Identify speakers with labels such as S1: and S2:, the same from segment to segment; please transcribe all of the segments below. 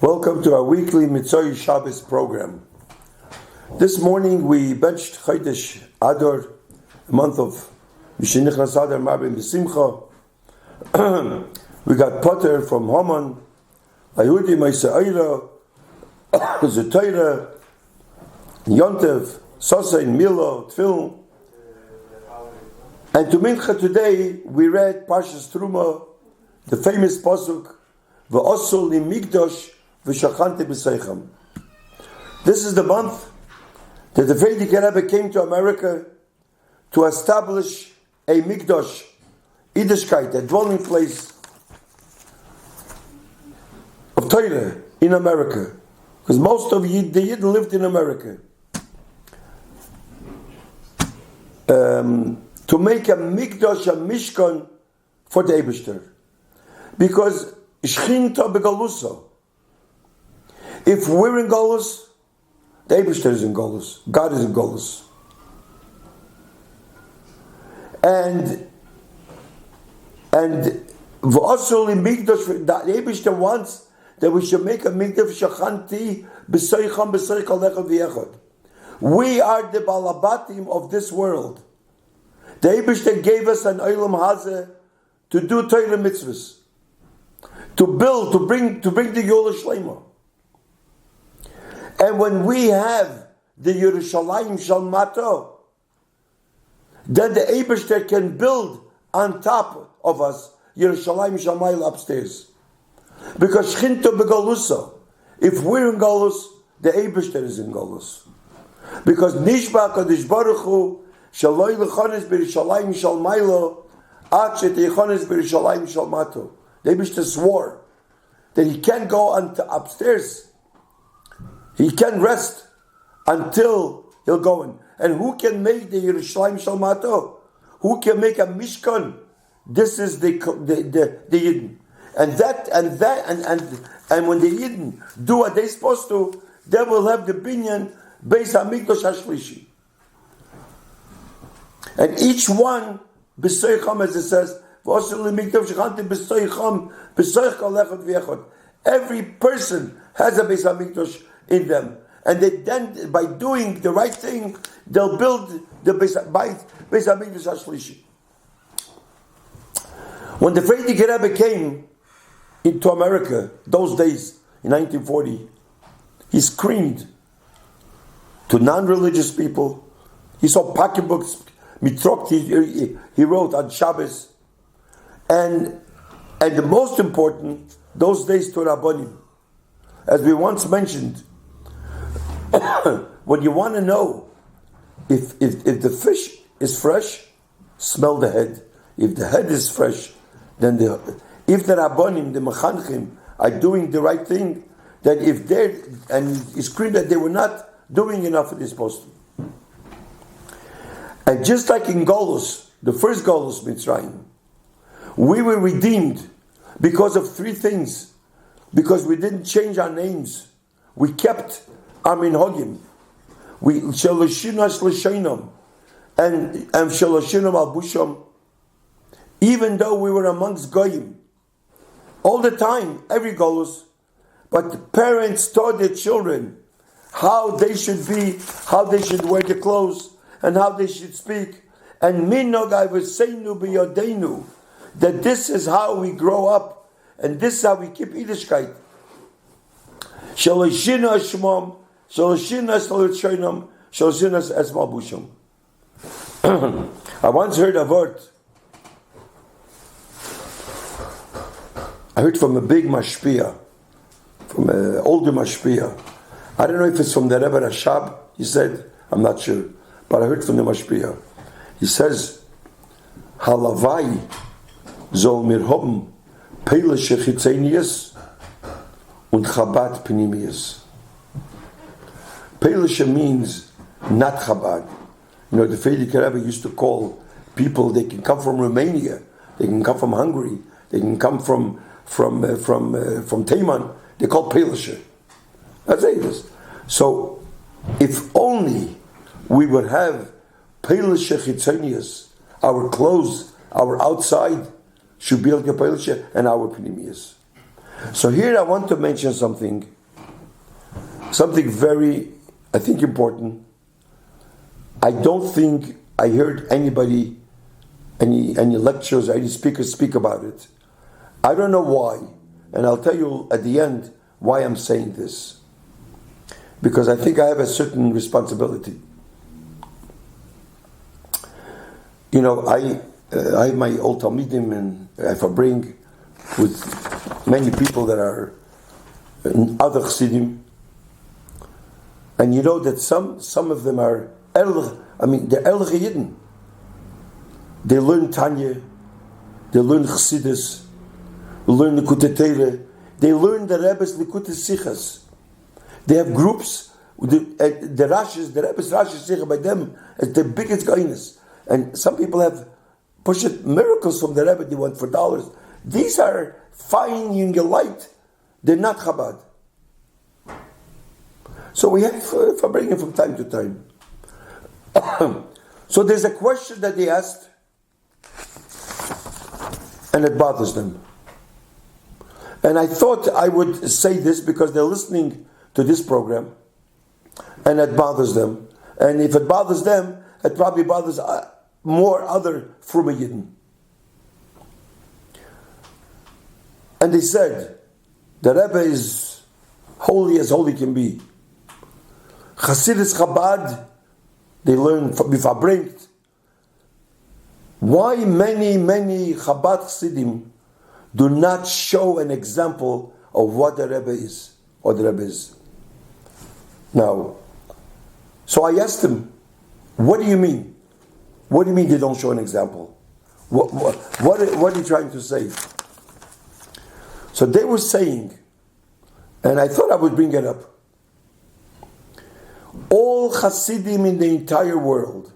S1: Welcome to our weekly Mitzvah Shabbos program. This morning we benched Chodesh Adar, a month of Mishenichnas Adar Marbim B'Simcha. We got Potter from Haman, Ayudi Ma'aseh Zutayra, Yontev, Sosa in Milo, Tfil. And to Mincha today we read Parshas Truma, the famous pasuk, V'osul li Migdosh v'shachante b'seicham. This is the month that the Frierdiker Rebbe came to America to establish a Mikdash, Yiddishkeit, a dwelling place of Torah in America, because most of the Yidden lived in America. To make a Mikdash, a Mishkan for the Eibishter, because Shchinta begalusa. If we're in Golus, the Eibishter is in Golus. God is in Golus. And v'asul in Mikdash, the Eibishter wants that we should make a Mikdash shachanti b'seicham b'seich alecha v'yechad. We are the balabatim of this world. The Eibishter gave us an olam hazeh to do Torah mitzvahs, to build, to bring the Yola Shlema. And when we have the Yerushalayim Shalmato, then the Eibishter can build on top of us Yerushalayim Shalmayel upstairs. Because Shchinto begalusa, if we're in Golus, the Eibishter is in Golus. Because Nishba Kadosh Baruch Hu Shaloi Lechonis B'Yerushalayim Shalmaylo Ad Sheteichonis B'Yerushalayim Shalmato. The Eibishter swore that he can't go upstairs. He can't rest until he'll go in. And who can make the Yerushalayim Shalmato? Who can make a Mishkan? This is the Yidden. And when the Yidden do what they're supposed to, they will have the binyan Beis Hamikdash Hashlishi. And each one, B'Seicham, as it says, every person has a Beis Hamikdash in them, and then by doing the right thing, they'll build the Beis Hamikdash Hashlishi. When the Frierdiker Rebbe came into America those days in 1940, he screamed to non-religious people. He saw pocketbooks, mitrokt he wrote on Shabbos. And the most important, those days to Rabbanim. As we once mentioned, when you want to know if the fish is fresh, smell the head. If the head is fresh, then if the Rabbanim, the Mechanchim, are doing the right thing, then if they're, and he screamed that they were not doing enough of this supposed to. And just like in Golus, the first Golus Mitzrayim, we were redeemed because of three things. Because we didn't change our names. We kept our minhagim. We shaloshinas l'shainam and shaloshinam al busham. Even though we were amongst goyim, all the time, every golus, but the parents taught their children how they should be, how they should wear the clothes, and how they should speak. And minog avosenu b'yodeinu, that this is how we grow up, and this is how we keep Yiddishkeit. Shaloshina Shmom, Shaloshina Shaloshinam, Shaloshina Esmal Busham. I once heard a word. I heard from a big mashpia, from an older mashpia. I don't know if it's from the Rebbe Rashab. He said, I'm not sure, but I heard from the mashpia. He says, Halavai Zol mirhom Peilische Chitzenius und Chabad Pnimius. Peilische means not Chabad. You know, the Frierdiker Rebbe used to call people, they can come from Romania, they can come from Hungary, they can come from Taiman, they call Peilische. That's it is. So, if only we would have Peilische Chitzenius, our clothes, our outside, should be like a Peilische, and our Pnimius. So here I want to mention something very, I think, important. I don't think I heard anybody, any lectures, or any speakers speak about it. I don't know why, and I'll tell you at the end why I'm saying this. Because I think I have a certain responsibility. You know, I have my old Talmidim, and if I bring with many people that are in other Chassidim, and you know that some of them are they're Erliche Yidden. They learn Tanya, they learn Chassidus, they learn Likutei Torah, they learn the Rebbe's Likutei Sichas. They have groups, the Rebbe's Rashi Sicha by them is the biggest guyness. And some people have pushed miracles from the Rebbe, they want for dollars. These are fine, light. They're not Chabad. So we have for bringing from time to time. So there's a question that they asked, and it bothers them. And I thought I would say this because they're listening to this program, and it bothers them. And if it bothers them, it probably bothers more other Fruma Yidden. And they said, the Rebbe is holy as holy can be. Chassidus Chabad, they learn befabringt. Why many Chabad Chassidim do not show an example of what the Rebbe is, or the Rebbe is? Now, so I asked them, what do you mean? What do you mean they don't show an example? What are you trying to say? So they were saying, and I thought I would bring it up, all Hasidim in the entire world,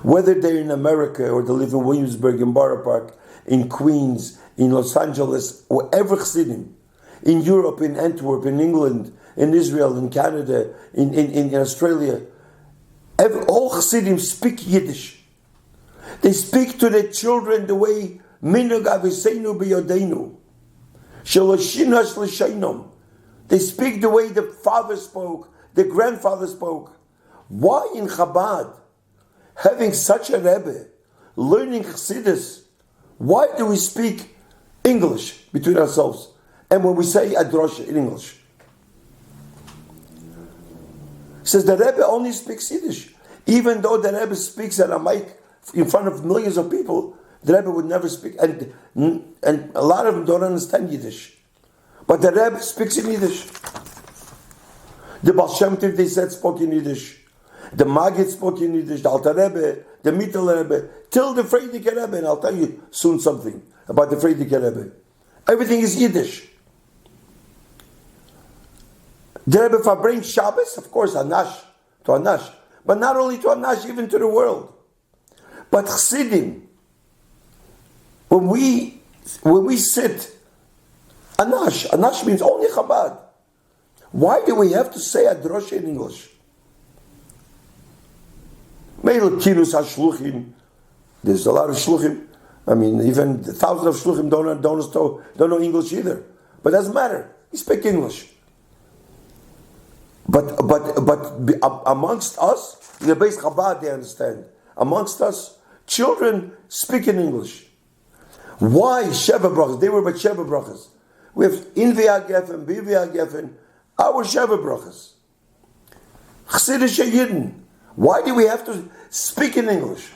S1: whether they're in America or they live in Williamsburg, in Borough Park, in Queens, in Los Angeles, wherever Hasidim, in Europe, in Antwerp, in England, in Israel, in Canada, in Australia, all Hasidim speak Yiddish. They speak to their children the way Minug Aviseinu B'Yodeinu. Sheloshinas L'Shainom. They speak the way the father spoke, the grandfather spoke. Why in Chabad, having such a Rebbe, learning Chassidus, why do we speak English between ourselves? And when we say Adrosha in English, he says the Rebbe only speaks Yiddish. Even though the Rebbe speaks at a mic in front of millions of people, the Rebbe would never speak. And a lot of them don't understand Yiddish. But the Rebbe speaks in Yiddish. The Baal Shem Tov, they said, spoke in Yiddish. The Maggid spoke in Yiddish. The Alter Rebbe, the Mittel Rebbe, till the Frierdiker Rebbe. And I'll tell you soon something about the Frierdiker Rebbe. Everything is Yiddish. The Rebbe Fabring Shabbos, of course, Anash, to Anash. But not only to Anash, even to the world. But Chassidim, when we sit, Anash means only Chabad. Why do we have to say Adrosha in English? Meil Kinus HaShluchim. There's a lot of Shluchim. I mean, even thousands of Shluchim don't know English either. But it doesn't matter. We speak English. But amongst us, in the base Chabad, they understand. Amongst us, children speak in English. Why Sheva Brachas? They were but Sheva Brachas. We have Inviya Geffen, Bivya Geffen, our Sheva Brachas. Chassidish Yidden. Why do we have to speak in English?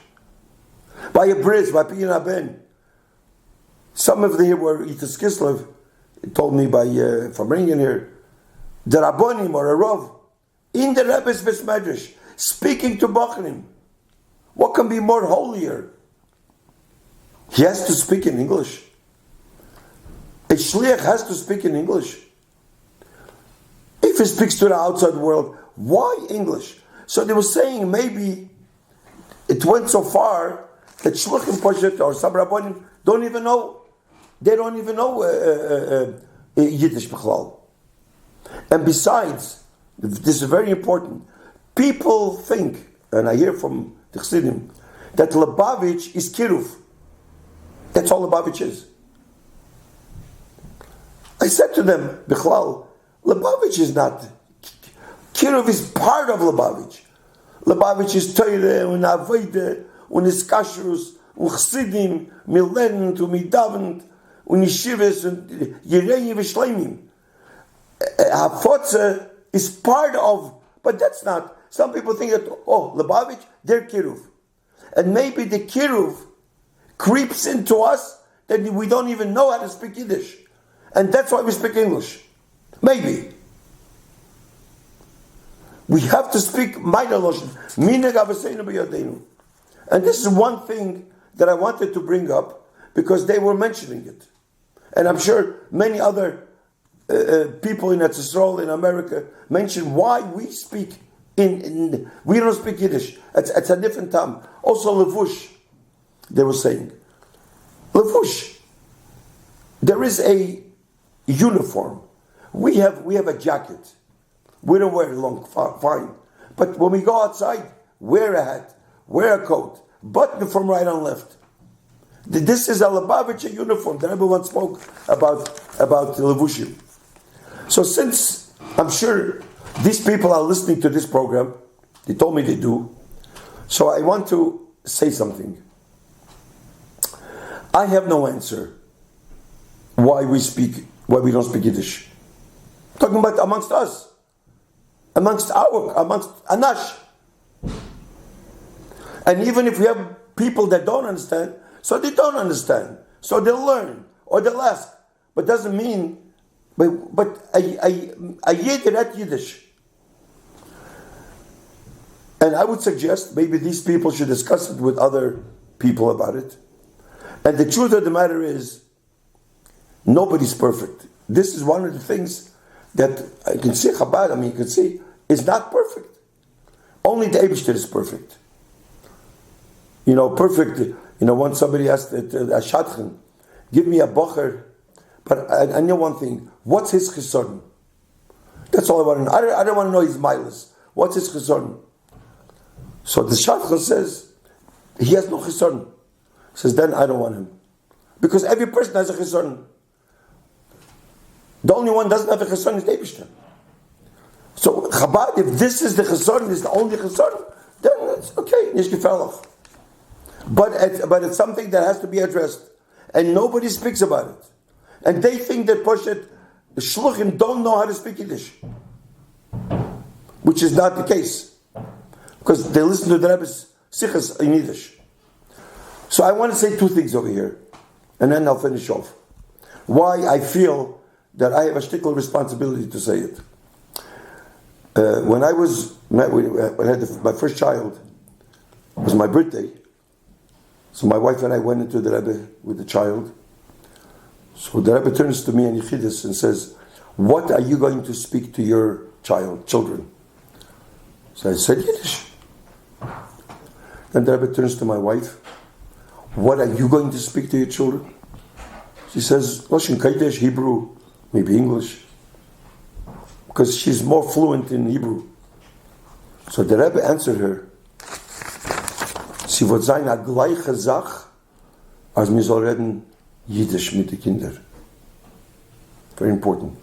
S1: By a bris, by Piyana Ben. Some of them here were Itas Kislev, told me from bringing here, the Rabbonim or a Rav, in the Rebbe's Beis Medrash, speaking to Bachrim. What can be more holier? He has to speak in English. A Shliach has to speak in English. If he speaks to the outside world, why English? So they were saying maybe it went so far that Shluchim Poshet or some Rabbonim don't even know. They don't even know Yiddish B'chlal. And besides, this is very important. People think, and I hear from the Chassidim, that Lubavitch is Kiruv. That's all Lubavitch is. I said to them, Bichlal, Lubavitch is not, Kiruv is part of Lubavitch. Lubavitch is Teire, und Avoide, und is Kashrus, und Chsidim, Millen, und Midavent, und Yeshivas, und Yerei Vishleimim. Hafotze is part of, but that's not. Some people think that, Lubavitch, they're Kiruv. And maybe the Kiruv creeps into us that we don't even know how to speak Yiddish. And that's why we speak English. Maybe. We have to speak Maida Loshen. Minag Avaseinu B'Yadeinu. And this is one thing that I wanted to bring up because they were mentioning it. And I'm sure many other people in Eretz Yisrael, in America, mention why we speak we don't speak Yiddish. It's a different time. Also Levush, they were saying. Levush. There is a uniform. We have a jacket. We don't wear it long, fine. But when we go outside, wear a hat, wear a coat, button from right on left. This is a Lubavitcher uniform that everyone spoke about Levushim. So since I'm sure these people are listening to this program, they told me they do, so I want to say something. I have no answer why we don't speak Yiddish. Talking about amongst us. Amongst Anash. And even if we have people that don't understand, so they don't understand. So they'll learn, or they'll ask. But doesn't mean, but a Yid read Yiddish. And I would suggest maybe these people should discuss it with other people about it. And the truth of the matter is, nobody's perfect. This is one of the things that I can see Chabad, you can see, is not perfect. Only the Eibishter is perfect. Perfect. Once somebody asked a Shadchan, give me a bocher, but I know one thing, what's his chesron? That's all I want to know. I don't want to know his milas. What's his chesron? So the Shadchan says, he has no chesron. Says, then I don't want him. Because every person has a chesron. The only one doesn't have a chesron is the Eibishter. So Chabad, if this is the chesron, is the only chesron, then it's okay. Nish gefalach. But it's something that has to be addressed, and nobody speaks about it. And they think that the shluchim don't know how to speak Yiddish, which is not the case, because they listen to the Rebbe's sichas in Yiddish. So I want to say two things over here, and then I'll finish off. Why I feel that I have a shtickle responsibility to say it. When I had my first child, it was my birthday. So my wife and I went into the Rebbe with the child. So the Rebbe turns to me in Yechidus and says, what are you going to speak to your children? So I said Yiddish. Then the Rebbe turns to my wife, what are you going to speak to your children? She says, Lashon Kodesh, Hebrew, maybe English. Because she's more fluent in Hebrew. So the Rebbe answered her, sie wird sein a gleiche Sach, als mir soll reden Yiddish mit den Kindern. Very important.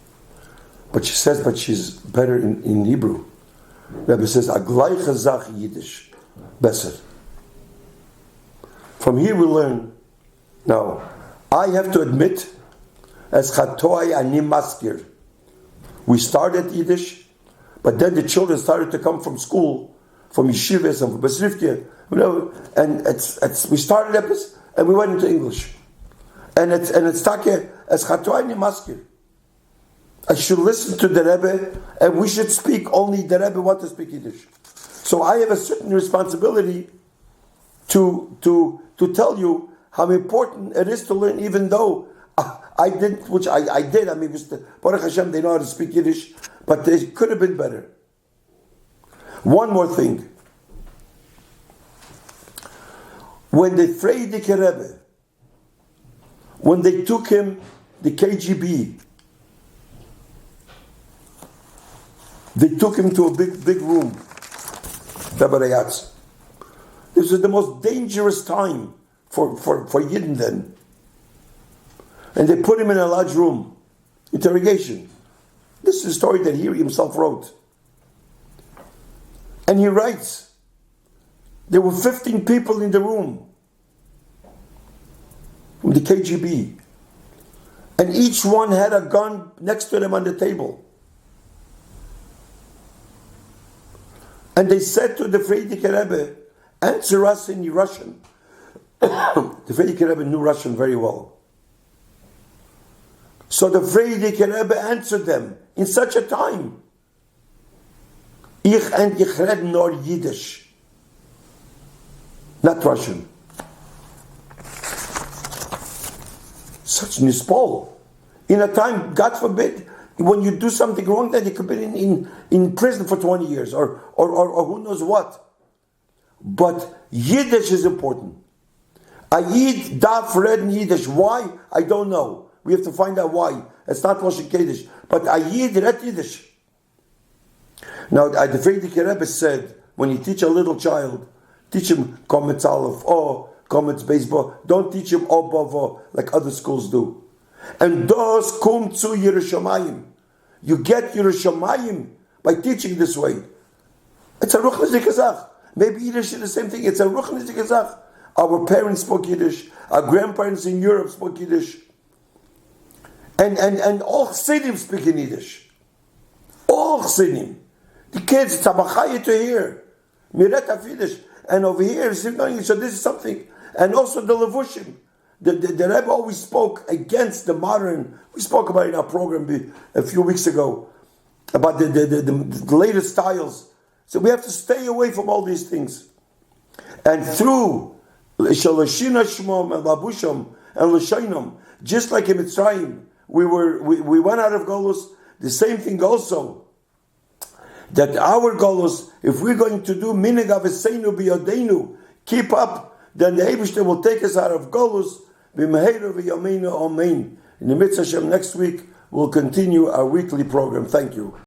S1: But she says, but she's better in Hebrew. The Rebbe says, a gleiche Sach Yiddish. Besser. From here we learn, now, I have to admit, as Chatoy Ani Maskir, we started Yiddish, but then the children started to come from school, from yeshivas and from Besrifke, and we started Epis, and we went into English. And it's take as Chatoy Ani Maskir. I should listen to the Rebbe, and we should speak only the Rebbe want to speak Yiddish. So I have a certain responsibility to tell you how important it is to learn, even though I didn't, which I did. Baruch Hashem, they know how to speak Yiddish, but they could have been better. One more thing. When the Friedige Rebbe, when they took him, the KGB, they took him to a big room, Tabarayatz. This was the most dangerous time for Yidden then. And they put him in a large room. Interrogation. This is a story that he himself wrote. And he writes, there were 15 people in the room from the KGB. And each one had a gun next to them on the table. And they said to the Frierdiker Rebbe, answer us in Russian. The Frierdiker Rebbe knew Russian very well. So the Frierdiker Rebbe answered them in such a time. Ich red nor Yiddish. Not Russian. Such nispol. In a time, God forbid, when you do something wrong, then you could be in prison for 20 years or who knows what. But Yiddish is important. A Yid darf reden Yiddish. Why? I don't know. We have to find out why. It's not Rosh Kaddish. But a Yid read Yiddish. Now, the Frierdiker Rebbe said, when you teach a little child, teach him Kometz Aleph, or Kometz Beis. Don't teach him Obavo like other schools do. And those kum zu Yerushalayim. You get Yerushalayim by teaching this way. It's a ruchnische Gezach. Maybe Yiddish is the same thing. It's a ruchnische Gezach. Our parents spoke Yiddish. Our grandparents in Europe spoke Yiddish. And all Chassidim speak in Yiddish. All Chassidim. The kids, it's a bachaya to hear. Miret Yiddish. And over here, so this is something. And also the Levushim. The Rebbe always spoke against the modern. We spoke about it in our program a few weeks ago about the latest styles. So we have to stay away from all these things. And through Shalashina Shmom and Labusham and Lashainam, just like in Mitzrayim, we went out of Golus. The same thing also. That our Golus, if we're going to do Minig Aveseinu Biyodenu, keep up, then the Eibishter will take us out of Golus. In the Mitzvah Hashem, next week, we'll continue our weekly program. Thank you.